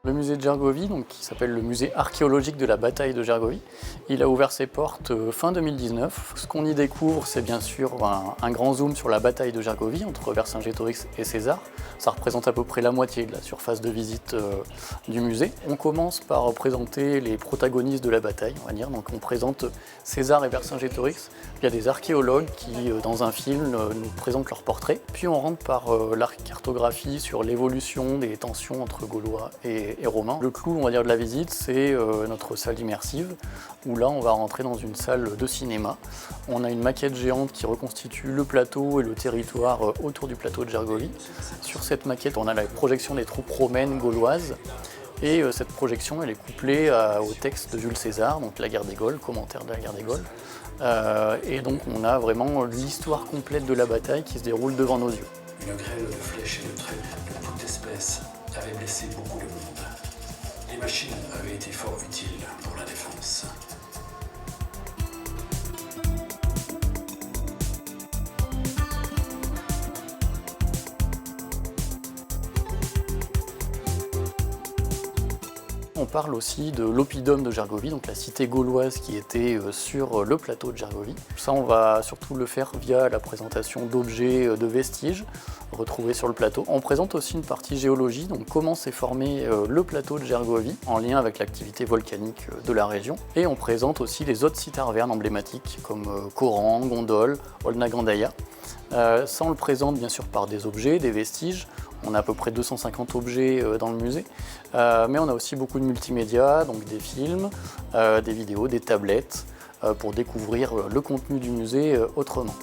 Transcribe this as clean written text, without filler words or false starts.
Le musée de Gergovie, donc, qui s'appelle le musée archéologique de la bataille de Gergovie, il a ouvert ses portes fin 2019. Ce qu'on y découvre, c'est bien sûr un grand zoom sur la bataille de Gergovie entre Vercingétorix et César. Ça représente à peu près la moitié de la surface de visite du musée. On commence par présenter les protagonistes de la bataille, on va dire. Donc on présente César et Vercingétorix. Il y a des archéologues qui, dans un film, nous présentent leurs portraits. Puis on rentre par la cartographie sur l'évolution des tensions entre Gaulois et Romains. Le clou, on va dire, de la visite, c'est notre salle immersive, où là, on va rentrer dans une salle de cinéma. On a une maquette géante qui reconstitue le plateau et le territoire autour du plateau de Gergovie. Sur cette maquette, on a la projection des troupes romaines gauloises. Et cette projection, elle est couplée au texte de Jules César, donc La guerre des Gaules, commentaire de la guerre des Gaules. Et donc on a vraiment l'histoire complète de la bataille qui se déroule devant nos yeux. Une grêle de flèches et de traits de toute espèce avait blessé beaucoup de monde. Les machines avaient été fort utiles pour la défense. On parle aussi de l'oppidum de Gergovie, donc la cité gauloise qui était sur le plateau de Gergovie. Ça, on va surtout le faire via la présentation d'objets, de vestiges retrouvés sur le plateau. On présente aussi une partie géologie, donc comment s'est formé le plateau de Gergovie en lien avec l'activité volcanique de la région. Et on présente aussi les autres sites arvernes emblématiques comme Coran, Gondole, Olna-Grandaïa. Ça, on le présente bien sûr par des objets, des vestiges. On a à peu près 250 objets dans le musée, mais on a aussi beaucoup de multimédia, donc des films, des vidéos, des tablettes, pour découvrir le contenu du musée autrement.